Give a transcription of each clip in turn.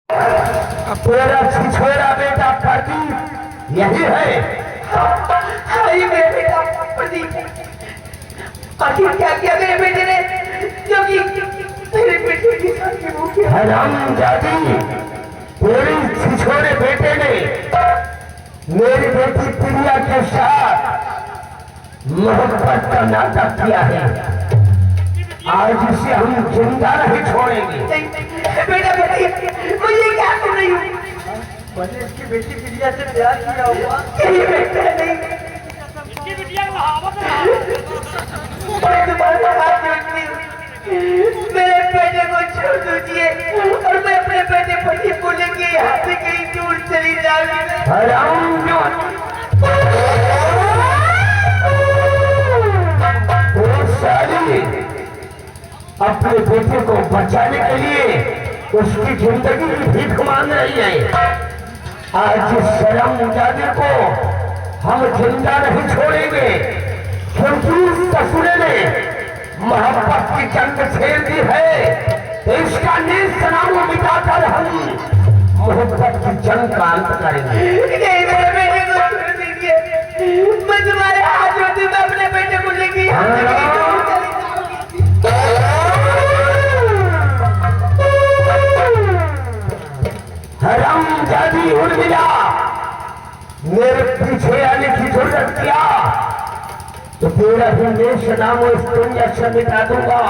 तेरा छिछोरा बेटा प्रदीप यही है। हाय मेरे बेटा प्रदीप, आखिर क्या किया मेरे बेटे ने जो कि मेरे बेटे की शादी हो गई? हरामजादी, तेरे छिछोरे बेटे ने मेरी बेटी प्रिया के साथ मोहब्बत का नाटक किया है। आज इसे हम जिंदा नहीं छोड़ेंगे। बेटा बेटा मुझे क्या सुन रही हूँ? मैंने इसकी बेटी प्रिया से प्यार किया हुआ। यही बेटा नहीं, इसकी बिटिया को हावत है। मैं तुम्हारे हाथ जोड़ती हूँ, मेरे बेटे को छोड़ दीजिए और मैं अपने बेटे प्रदीप को लेके यहाँ से कहीं दूर चली जाऊंगी। अपने बेटे को बचाने के लिए उसकी जिंदगी की भीख मांग रही है। आज इस शर्मजादे को हम जिंदा नहीं छोड़ेंगे, क्योंकि इस ससुरे ने मोहब्बत की जंग छेड़ दी है। तो इसका नीच नाम मिटाकर हम मोहब्बत की जंग का अंत करेंगे। नहीं, मेरे बेटे को छोड़ दीजिए, मैं तुम्हारे हाथ जोड़ती हूँ, मैं अपने बेटे को लेके यहाँ से कहीं दूर चली जाऊंगी। हरामजादी उर्मिला, मेरे पीछे आने की जरूरत क्या? तो तेरा भी देश नाम इस दुनिया से मिटा दूंगा।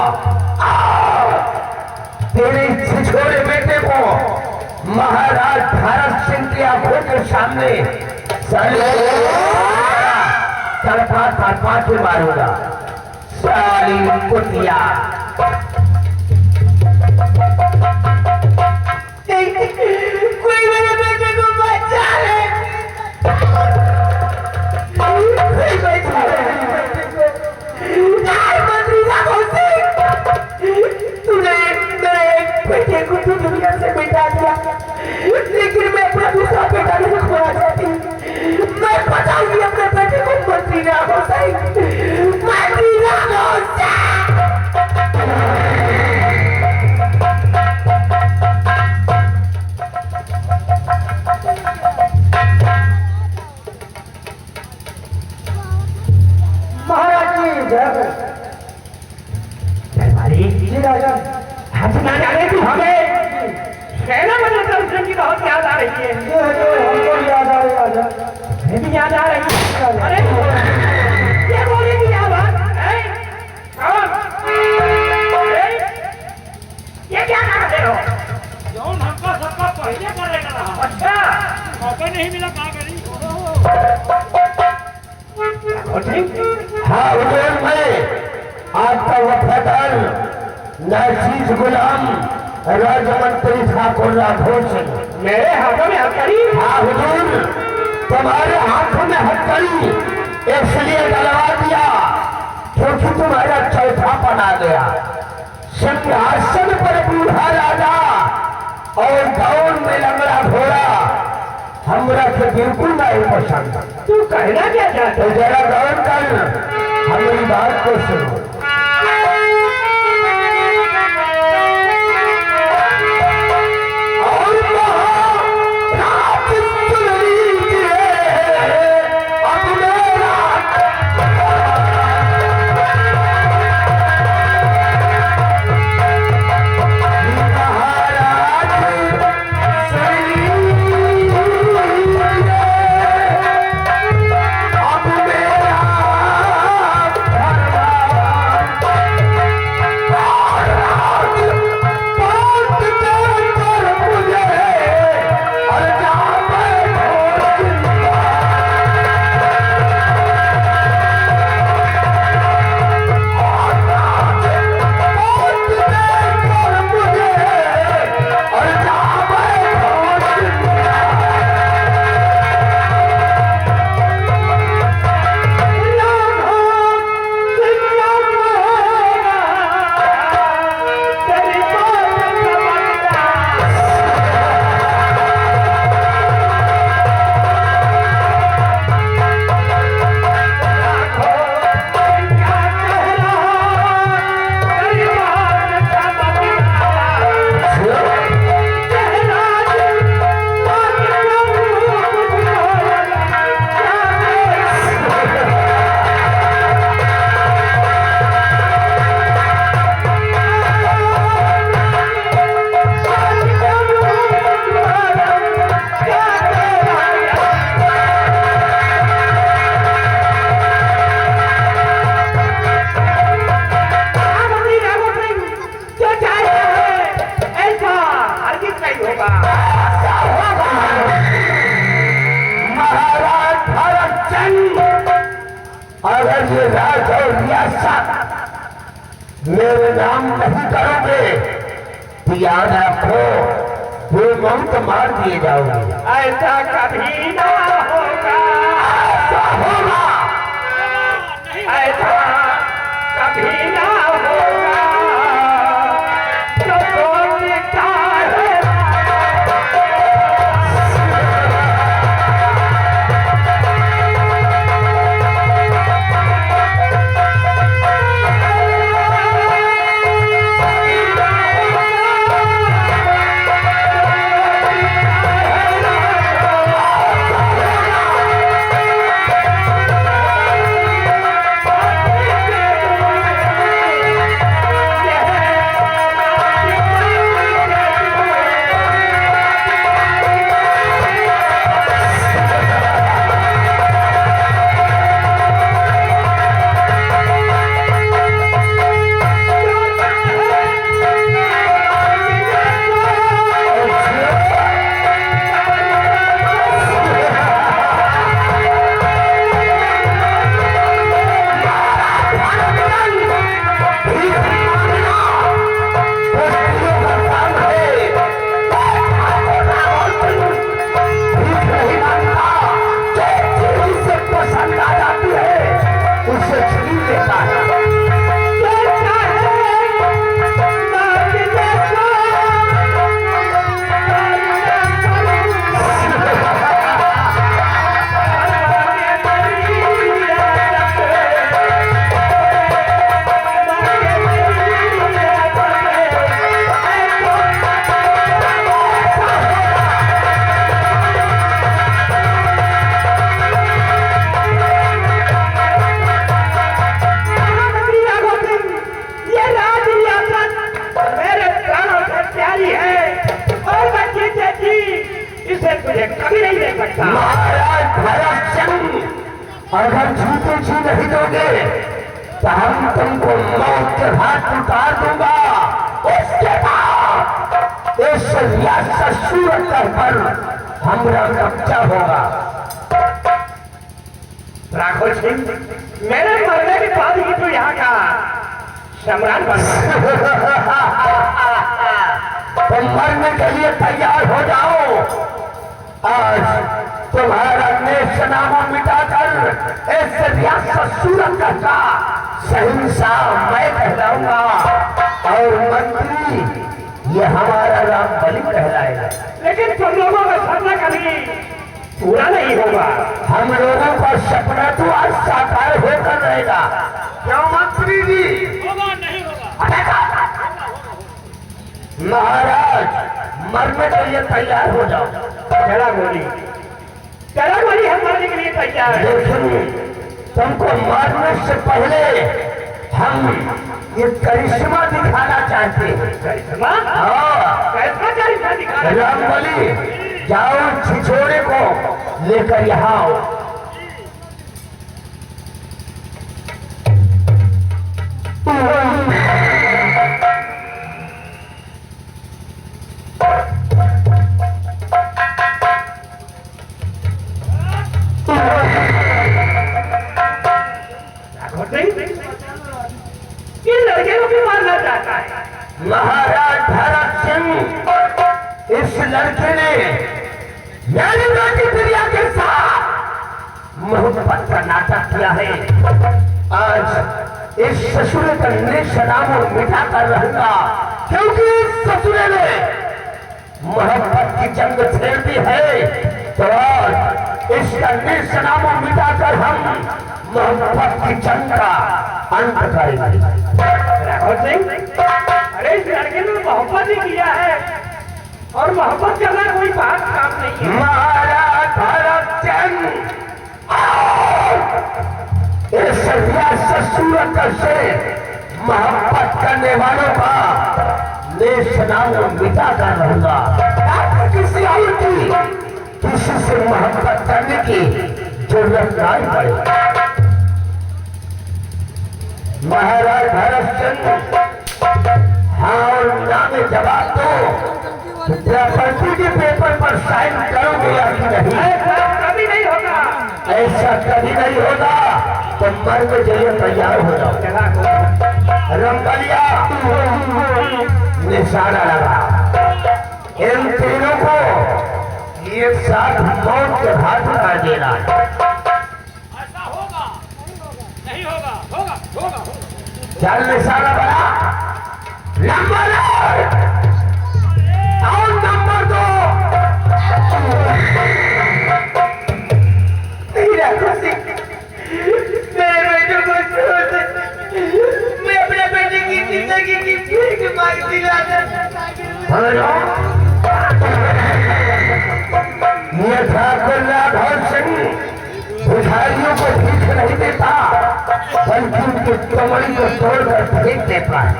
तेरे छिछोरे बेटे को महाराज भरत सिंह की आंखों के सामने तड़पा के मारूंगा। साली कुतिया, कोई मेरे बेटे को बचा ले, कोई बचा ले मेरे बेटे को। यार मंत्री साहब तूने मेरे बेटे को तो दुनिया से मिटा दिया, लेकिन मैं अपना दूसरा बेटा नहीं खोना चाहती। मैं बचाऊंगी अपने बेटे को। मंत्री साहब मंत्री साहब सेना बदल कर उसने की बहुत याद आ रही है। हमको याद आ रही है, मुझे भी याद आ रही है। अरे ये बोले की क्या बात है? ये क्या कर रहे हो? जौन हमको सबका पहले करेगा रहा। अच्छा, मौका नहीं मिला, क्या करी? हाँ उदयन, मैं आपका वफादार नाचीज गुलाम राजमंत्री ठाकुर राघोर सिंह। मेरे हाथों में हथकड़ी? हाँ हुजूर, तुम्हारे हाथों में हथकड़ी इसलिए डलवा दिया क्योंकि तुम्हारा चौथापन आ गया। सिंहासन पर बूढ़ा राजा और गाँव में लंगड़ा घोड़ा हमरा से बिल्कुल नहीं पसंद। तू कहना क्या चाहता तो जरा गौर कर, हमारी बात को सुनो। होगा। महाराज भरतचंद्र, अगर ये राज और रियासत मेरे नाम नहीं करोगे तो याद रखो ये मौत मार दिए जाओगे। ऐसा कभी ना होगा, ऐसा होगा, ऐसा कभी ना होगा। जो सोचता है कभी नहीं दे सकता। महाराज भरतचंद्र, अगर जीते जी नहीं दोगे तो हम तुमको मौत के हाथ उतार दूंगा। उसके बाद इस रियासत सूरत पर हमारा कब्जा होगा। राघव सिंह, मेरे मरने के बाद ही तो यहाँ का सम्राट बना। तुम मरने के लिए तैयार हो जाओ। आज तुम्हारा नेशनामा मिटाकर इस रियासत सूरत का शहंशाह मैं कहलाऊंगा और मंत्री ये हमारा राम बलि कहलाएगा। लेकिन तुम लोगों का सपना कभी पूरा नहीं होगा। हम लोगों का सपना तो आज साकार होकर रहेगा। क्यों मंत्री जी? होगा नहीं होगा? महाराज मरने के लिए तैयार हो जाओ। चला गोली हम मरने के लिए तैयार है। लेकिन तुमको मारने से पहले हम ये करिश्मा दिखाना चाहते हैं। करिश्मा? हाँ, कैसा करिश्मा दिखाना? राम बलि, जाओ छिछोरे को लेकर यहाँ आओ। इन लड़के को भी मारना चाहता है। महाराज भरतचंद्र, इस लड़के ने मेरी बेटी प्रिया के साथ मोहब्बत का नाटक किया है। आज इस ससुरे का नेशनामा मिटा कर रहूंगा, क्योंकि इस ससुरे ने मोहब्बत की जंग छेड़ दी है। तो आज इसका नेशनामा मिटाकर हम मोहब्बत की जंग का अंत करेंगे। राघव सिंह, अरे इस लड़के ने मोहब्बत ही किया है और मोहब्बत करना कोई बात काम नहीं है। महाराज भरतचंद्र, इस रियासत सूरत से मोहब्बत करने वालों का नेशनामा मिटा कर रहूंगा, ताकि किसी और की किसी से मोहब्बत करने की जरूरत नहीं पड़े। महाराज भरतचंद्र, हाँ और ना में जवाब दो, विद्यापति के पेपर पर साइन करोगे या कि नहीं? ऐसा कभी नहीं होगा। ऐसा कभी नहीं होगा तो मर के जरिए तैयार हो जाओ। चला को रंगलिया निशाना लगा, इन तीनों को एक साथ मौत के घाट उतार देना है। ऐसा होगा नहीं होगा? होगा होगा चल निशाना बना, नंबर 1 और नंबर 2। मेरा खुशी, मेरे बेटे को छोड़ दे। मैं अपने बेटे की जिंदगी की भीख मांगती ये ठाकुर राघव सिंह बुझाइयों को भीख नहीं देता, बल्कि उनकी कमरी को तोड़कर फेंक देता है।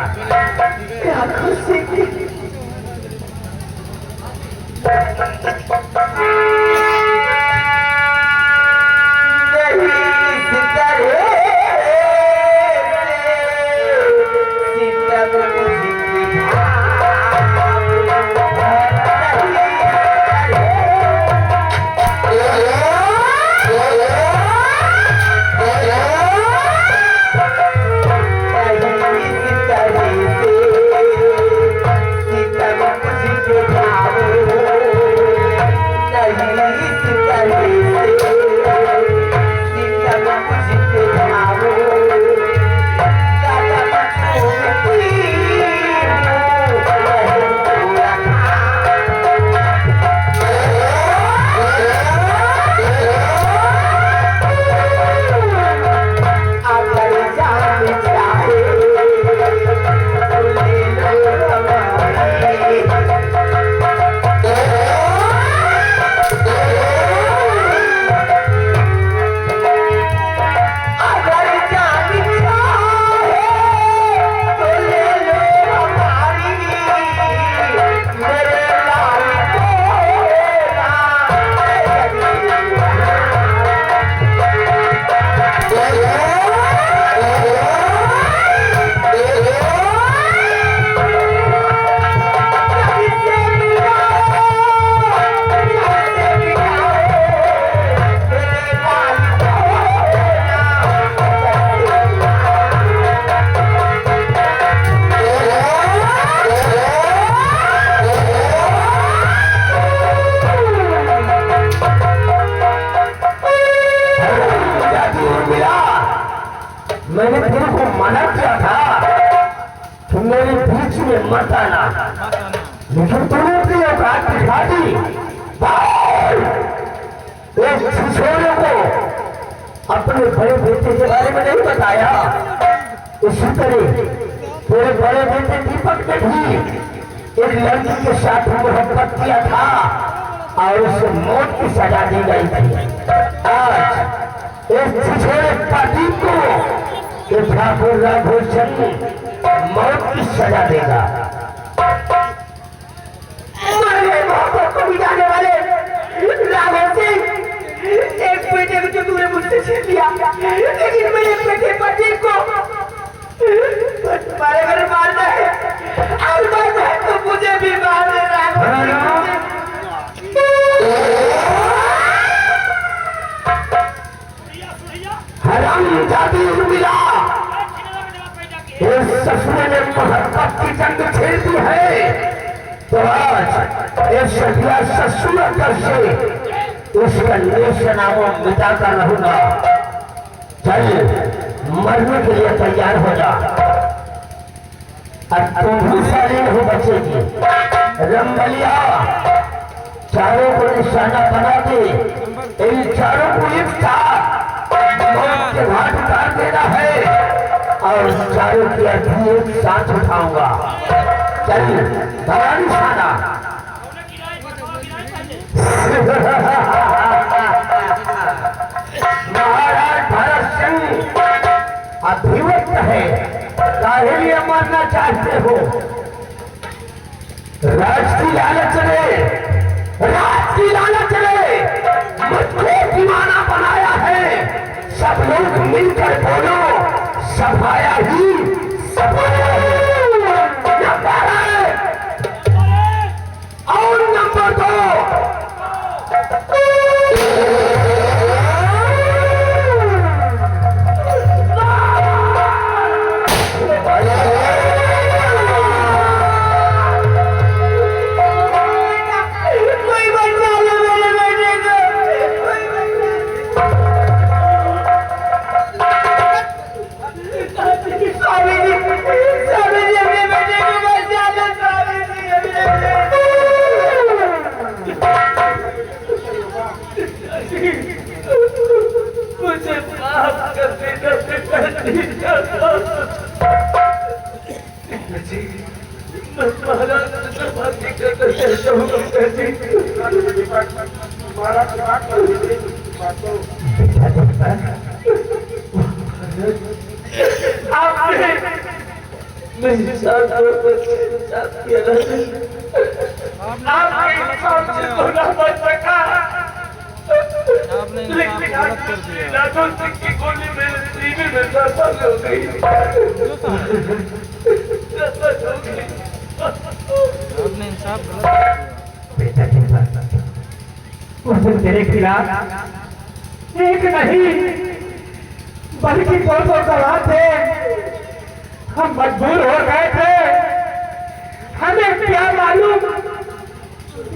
क्या खुशी की मैंने तेरे को मना किया था कि मेरे बीच में मत आना, लेकिन तूने अपनी औकात दिखा दी। एक छिछोरे को अपने बड़े बेटे के बारे में नहीं बताया। इसी तरह तेरे बड़े बेटे दीपक ने भी एक लड़की के साथ मोहब्बत किया था और उसे मौत की सजा दी गई थी। आज इस छिछोरे प्रदीप को ठाकुर राघव सिंह मौत की सजा देगा। को मिटाने वाले राघव सिंह, एक बेटे को तो तूने मुझसे छीन लिया, लेकिन मेरे बेटे प्रदीप को तुम्हारे घर मारना है और मारना है तो मुझे भी मार दे राघव। हरामजादी उर्मिला, इस ससुरे ने मोहब्बत की जंग छेड़ दी है तो आज इस सदिया ससुर कर से उसका निशानामा मिटाता रहूंगा। चल मरने के लिए तैयार हो जा। अब तुम भी सारी नहीं बचेगी। रंगलिया, चारों को निशाना बना दे, इन चारों को एक साथ मौत के घाट उतार देना है और चारों की अर्थी एक साथ उठाऊंगा। चल बड़ा निशाना। महाराज भरत सिंह अभिवक्त है, काहे लिए मरना चाहते हो? राज की लालच ने मुझको दीवाना बनाया है। सब लोग मिलकर बोलो, सफाया ही सफाया। और महाराज बातें कर रहे हैं तो हम कैसे तुम्हारा दिमाग कर दीजिए बात को आपने मेरे साथ किया आपके हिसाब से तो ना बच सका आपने लेकिन इंसाफ गलत कर दिया। राजू सिंह की गोली मेरे सीने में दाखिल हो गई आपने इंसाफ गलत कर दिया। बेटा की बात उस दिन तेरे खिलाफ एक नहीं बल्कि 200 गवाह थे। हम मजबूर हो गए थे। हमें क्या मालूम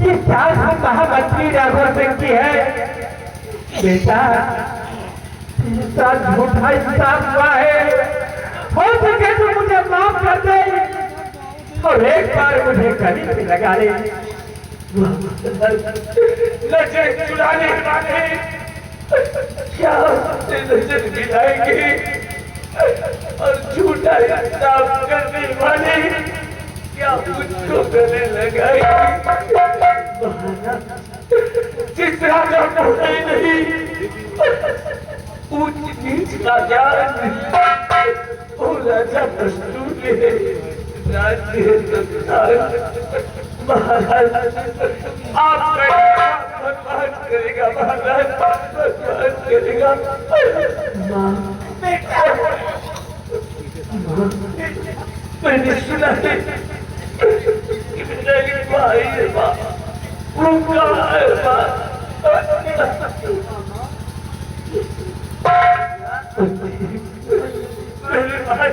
ये चाल हम महामंत्री राघव सिंह की है। बेटा तेरे साथ झूठा इंसाफ हुआ है। हो सके तो मुझे माफ कर दे और एक बार मुझे गली में लगा ले। नजर चुराने वाले क्या हमसे नजर मिलाएंगे और झूठा इंसाफ करने वाले क्या मुझको गले लगाएंगे। जिस राजा को है नहीं ऊंच नीच का ज्ञान वो राजा दस्तूर है राज्य महाराज आपका भगवान करेगा महाराज भगवान करेगा। मैंने सुना है कि मेरी भाई है माँ भूखा है माँ मेरे भाई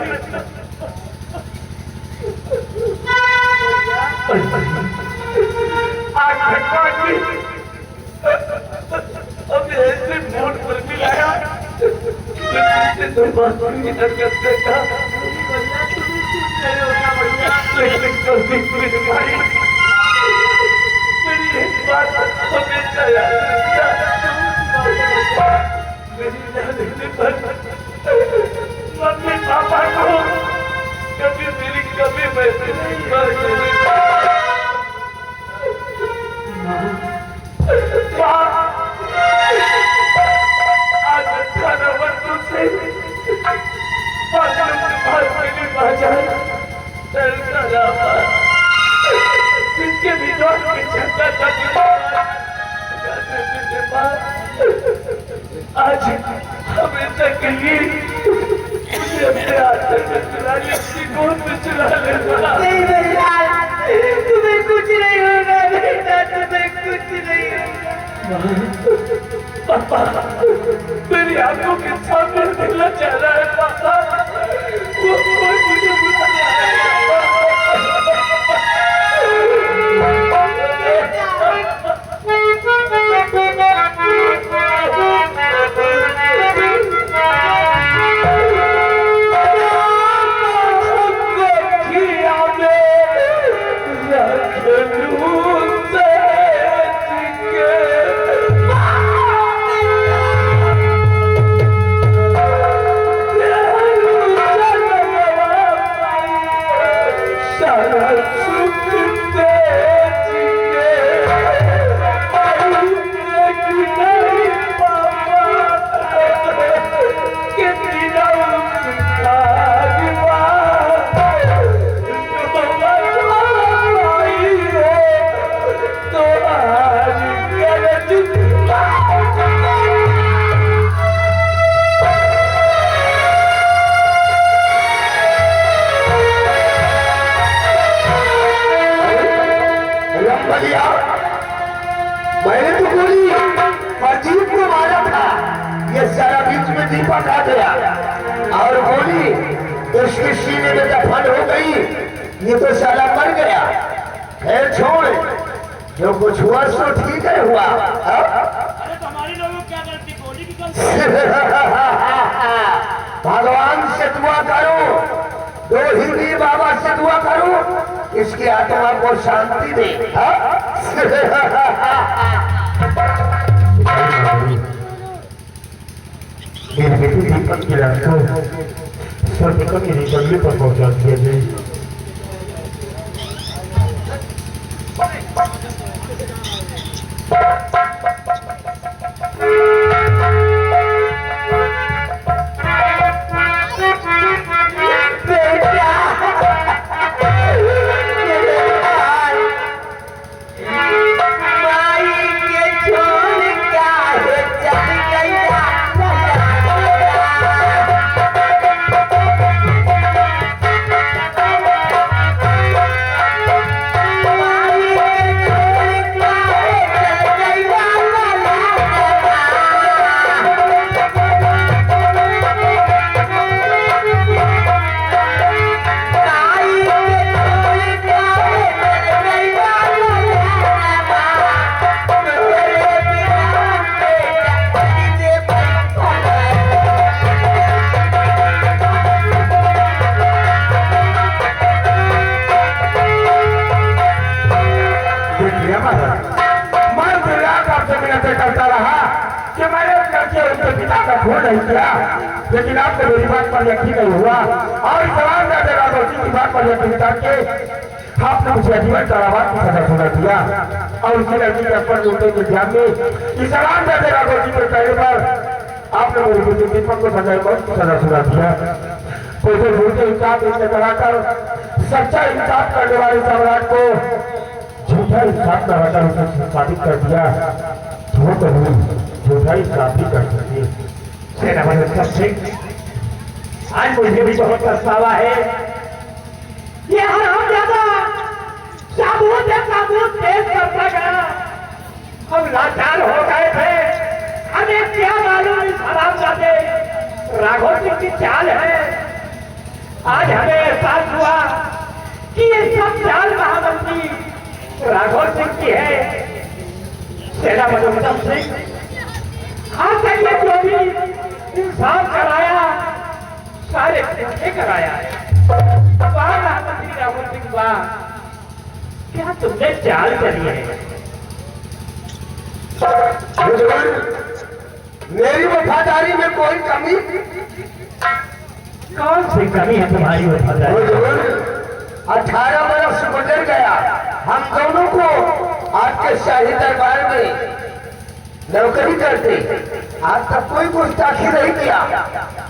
आज भगवान ने हमें ऐसे मोड़ पर मिलाया जिससे तो बात पूरी हरकत करता लेकिन कभी मेरे भाई मेरी एक बात हमेशा याद रखिया मेरी जाने पर मम्मी पापा को कभी मेरी कभी वैसे नहीं कर आज 18 वर्षों से जिसके भी दौर में चलता था आज हमेशा के लिए मुझे अपने हाथ में चुरा ले अपनी गोद में चुरा लेना। नहीं बेटा, तुम्हें कुछ नहीं होगा बेटा, तुम्हें कुछ नहीं होगा। पापा मेरी आंखों के सामने मिलना चाह रहा है पापा वो कोई मुझे बुला रहा है। मैंने तो गोली अजीब को मारा था, ये सारा बीच में दीपक आ गया और गोली उसके सीने में दफन हो गई। ये तो साला मर गया। खैर छोड़, जो कुछ हुआ सो ठीक है हुआ। अरे तुम्हारी लोगों क्या गलती गोली की गलती भगवान से दुआ करो, दो हिंदी बाबा से दुआ करो, इसकी आत्मा को शांति दे। मेरे बेटे दीपक की लाश को सर्वप्रथम मेरी बंगले पर पहुंचा दिया गया। मर्द रात आपसे मिलते करता रहा कि मैंने करके उनके पिता का खून नहीं किया, लेकिन आपने मेरी बात पर यकीन नहीं हुआ और जवान दादे राघव सिंह की बात पर यकीन करके आपने मुझे जीवन कारावास की सजा सुना दिया और उसी लड़की के अपर लूटने के ध्यान में इस जवान दादे राघव सिंह के कहने पर आपने मेरे बेटे दीपक को सजा मौत की सजा सुना दिया। कोई झूठे इंसाफ इनसे कराकर सच्चा इंसाफ करने वाले सम्राट को झूठा इंसाफ कराकर उसे साबित कर दिया। वो तो झूठा इंसाफ भी कर सके। सेनापति सिंह, आज मुझे भी बहुत पछतावा है। ये हरामजादा सबूत पेश करता गया, हम लाचार हो गए थे। हमें क्या मालूम इस हरामजादे राघव सिंह की चाल है। आज हमें एहसास हुआ कि ये सब चाल महामंत्री राघव सिंह की है। सेनापति सिंह, आज तक ये जो भी इंसाफ कराया सारे पीछे कराया है। महामंत्री राघव सिंह वाह, क्या तुमने चाल चली है। मेरी वफादारी में कोई कमी? कौन सी कमी है तुम्हारी वफादारी? 18 वर्ष गुजर गया, हम दोनों को आपके शाही दरबार में नौकरी करते, आज तक कोई गुस्ताखी नहीं किया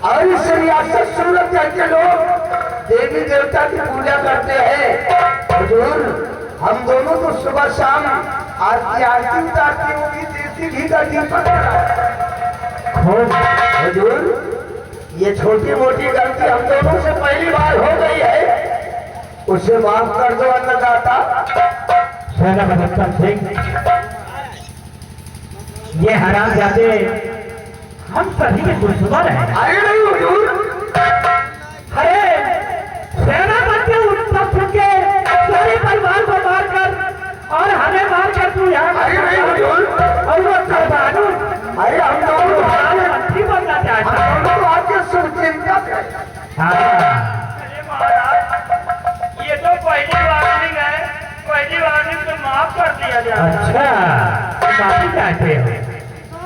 और इस रियासत सूरत के लोग देवी देवता की पूजा करते हैं। हुजूर, हम दोनों को सुबह शाम आपकी आरती उतारती होगी, देसी घी का दीपक। हुजूर, ये छोटी मोटी गलती हम दोनों से पहली बार हो गई है, उसे माफ कर दो अन्नदाता। सेनापति सिंह, ये हरामजादे हम सभी के दुश्मन हैं। अरे नहीं हुजूर, अरे सेनापति उत्तम के सारे परिवार को मारकर और हमें मारकर तू यहाँ अरे नहीं हुजूर, और वो सरदारू अरे हम दोनों मंत्री बनना चाहता है। हम दोनों आपके शुभचिंतक हैं। अरे महाराज, ये तो पहली वार्निंग है, पहली वार्निंग तो माफ कर दिया जाए। अच्छा, माफी चाहते हो?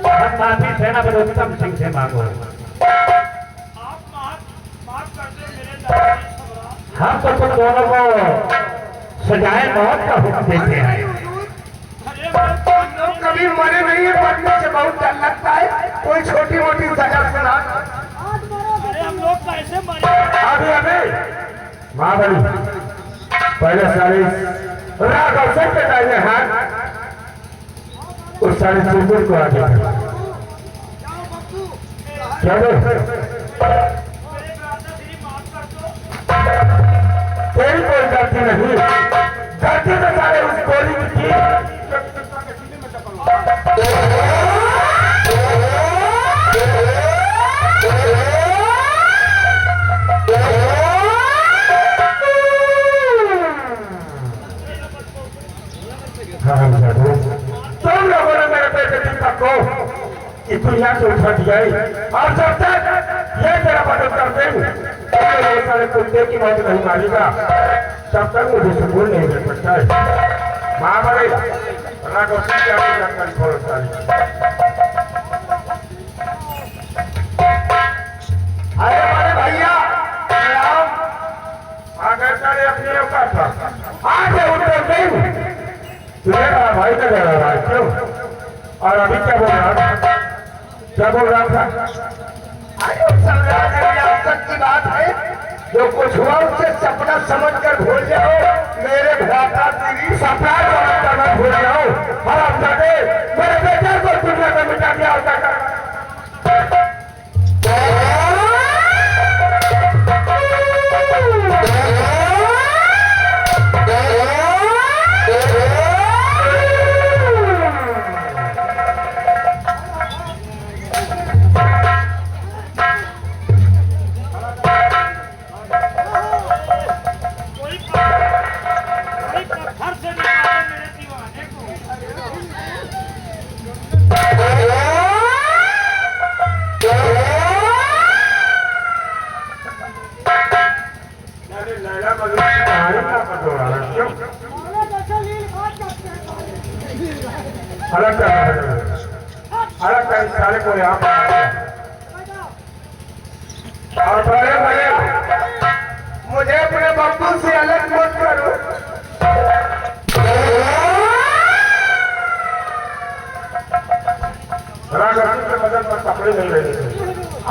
हम माफी सेनापति उत्तम सिंह से मांगो। आप माफ कर दे मेरे दादाजी सम्राट। हम तो तुम दोनों को सजाए मौत का हुक्म देते हैं। अरे हम लोग कभी मरे नहीं है, मरने से बहुत डर लगता है। कोई छोटी मोटी सजा सुना। हम लोग कैसे मरे? अभी महाबली पहले सारे राघव सिंह के दाहिने हाथ उस सारे चुंबुल को आगे क्या बोल तेरी कोई गलती नहीं, गलती तो सारे उस गोली की थी। तुम लोगों ने मेरे बेटे दीपक को इस दुनिया से उठा दिया और जब तक ये तेरा मदद करते ये सारे कुत्ते की मौत नहीं मारेगा, तब तक मुझे सुकून नहीं मिल सकता है। महाबली राघव सिंह की आगे जानकारी छोड़ो सारी। अरे हमारे भैया अगर सारे अपने औकात था आगे उत्तर नहीं तुझे कहा भाई का जा रहा है क्यों? और अभी क्या बोल रहा था? क्या बोल रहा था? अरे सम्राट की बात है, जो कुछ हुआ उससे सपना समझकर भूल जाओ। मेरे भ्राता तेरी सपना करना भूल जाओ। हम मेरे बेटे को दुनिया में मिटा दिया होता था। कोई पत्थर से निकाले मेरे दीवाने को। अलग कर सारे को यहाँ पर और बड़े बड़े मुझे अपने बब्बू से अलग मत करो। राजनीति के बदल पर कपड़े नहीं रहे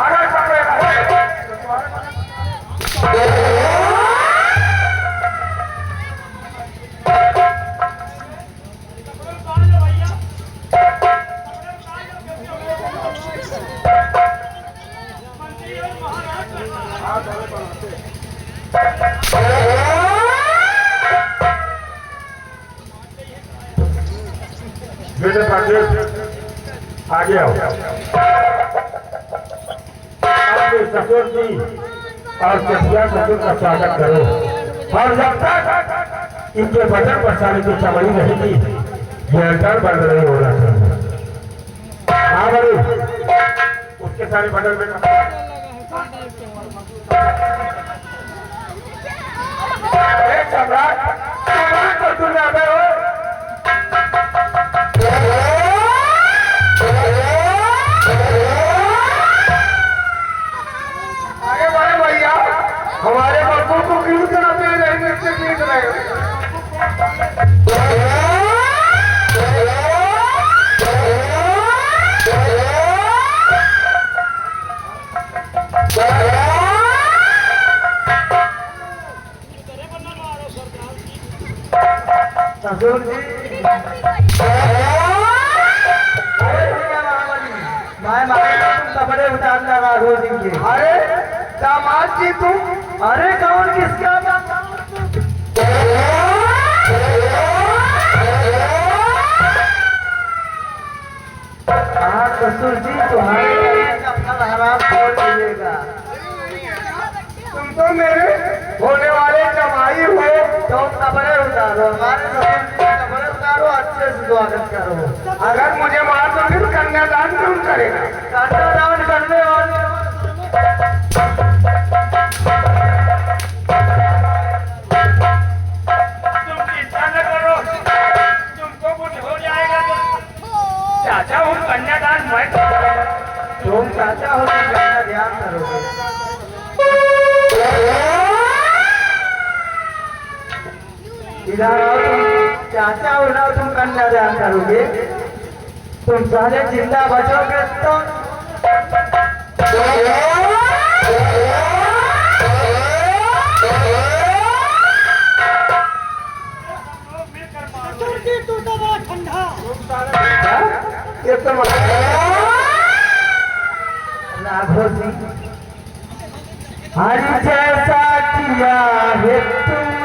अरे कपड़े बेटे आगे आओ। आपके ससुर जी और चटिया ससुर का स्वागत करो और जब तक इनके बटन पर सारी की चमड़ी रहेगी ये अंतर बंद नहीं होना चाहिए। हाँ बड़ी उसके सारे बटन में सम्राट को दुनिया में हो हमारे बच्चों को क्यों कराते हैं से खींच रहे कपड़े उतारना राघव सिंह के। अरे दामाद जी तुम अरे कौन किसका ससुर जी तुम्हारे अपना हराम छोड़ दीजिएगा। तुम तो मेरे होने वाले जमाई हो तो कपड़े उतारो हमारे ससुर जी के कपड़े उतारो अच्छे से स्वागत करो। अगर मुझे मार तो फिर कन्यादान क्यों करेगा? कन्यादान करने वाले चाचा हूँ कन्यादान मैं तुम चाचा हो तो ध्यान करोगे। इधर आओ तुम चाचा हो ना तुम कन्यादान करोगे। तुम सारे जिंदा बचोगे तो ये तो राघव सिंह हरी जैसा किया है तुमने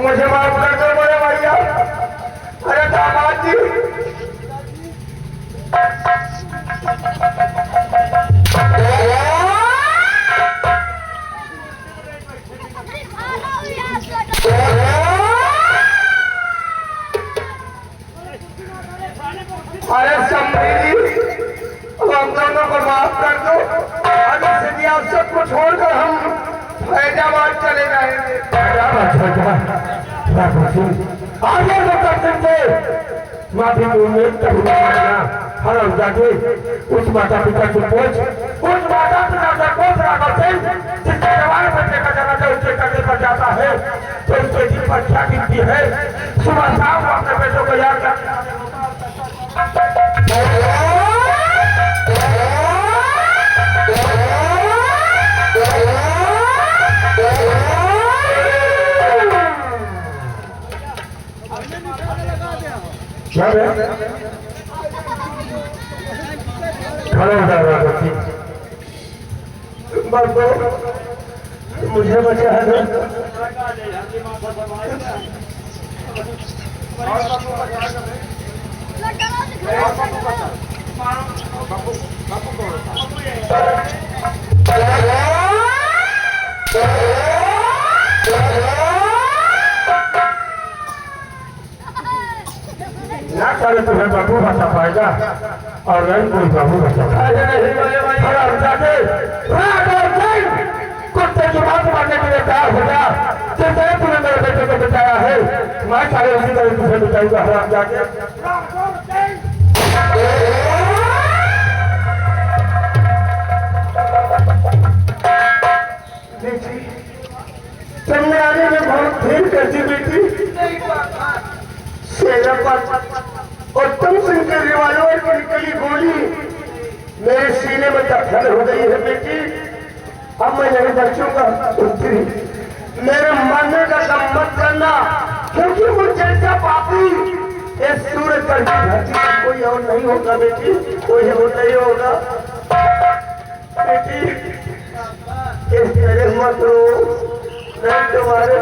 मुझे माफ कर दो बड़े भैया। अरे दामाद जी, अरे समझी, अब हम दोनों को माफ कर दो। अभी से भी आप सबको छोड़कर हम फैजाबाद चले जाएंगे। आगे तो कर सकते माफी की उम्मीद कभी हर जाके उस माता पिता से पूछ, उस माता पिता से पूछ रहा सिंह जिसके जवान बच्चे का जनाजा उसके करने पर जाता है तो उसके जीवन पर क्या गिनती है। सुबह शाम वो अपने बेटों को याद करता है। क्या है? खड़ा हो जाएगा बच्ची। मुझे बचा है ना साले तुम्हें बाबू बचा पाएगा और नहीं कोई बाबू बचा कुत्ते की बात मारने के लिए तैयार हो जा। जिस तरह तूने मेरे बेटे को बचाया है मैं सारे उसी तरह तुझे बचाऊंगा। हराम जाके तुमने आने में बहुत देर कर दी बेटी। उत्तम सिंह के रिवॉल्वर की निकली गोली मेरे सीने में दफन हो गई है बेटी। अब मैं नहीं बचूंगा। मेरे मरने का गम मत करना क्योंकि मुझ जैसा पापी इस सूरज पर धरती पर कोई और नहीं होगा बेटी, कोई और नहीं होगा बेटी। इस तरह मत रो, नहीं तुम्हारे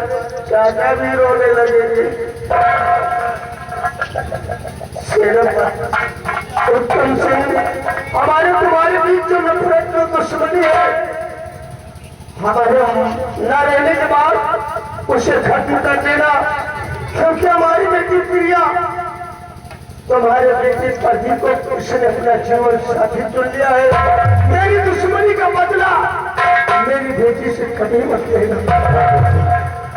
चाचा भी रोने लगेंगे। उत्तम सिंह, हमारे तुम्हारे बीच जो नफरत और दुश्मनी है हमारे न रहने के बाद उसे खत्म कर देना क्योंकि हमारी बेटी प्रिया तुम्हारे बेटे पति को उसने अपना जीवन साथी चुन लिया है। मेरी दुश्मनी का बदला मेरी बेटी से कभी मत लेना।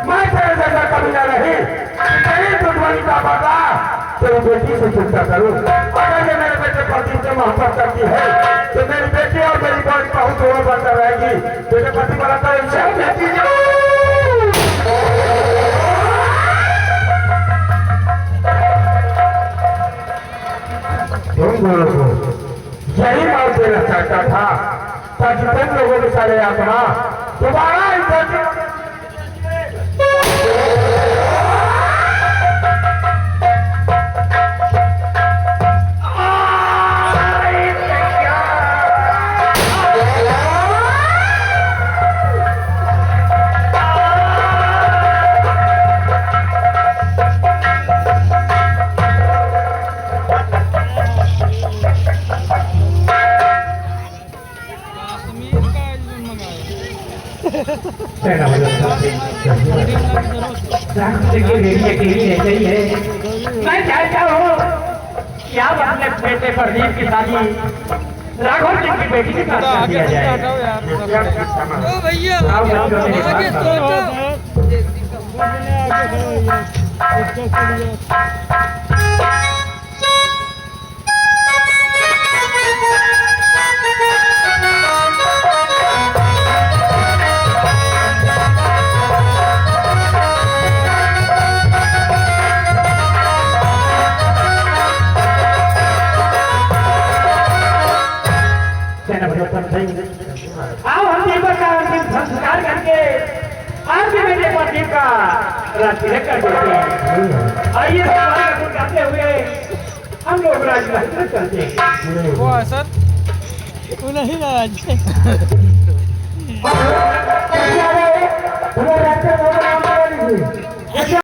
मैं तेरे जैसा कभी नहीं, तेरी दुश्मनी का बदला तेरी बेटी से चिंता करूं। अगर ये मेरे बेटे पति से मोहब्बत करती है तो मेरी बेटी और मेरी बड़ी बहुत और बनता रहेगी। मेरे पति बड़ा तो इनसे बेटी यही बात देना चाहता था ताकि तुम लोगों के सारे आत्मा दोबारा मैं चाहता हूँ कि आप अपने बेटे प्रदीप की शादी राघव सिंह की बेटी के साथ कर दिया जाए। ओ भैया आगे आओ हम दीपक का संस्कार करके आपके बेटे प्रदीप का राजतिलक कर देते हैं। आइए करते हुए हम लोग राजमहल चलते हैं। वो है सर, वो नहीं राज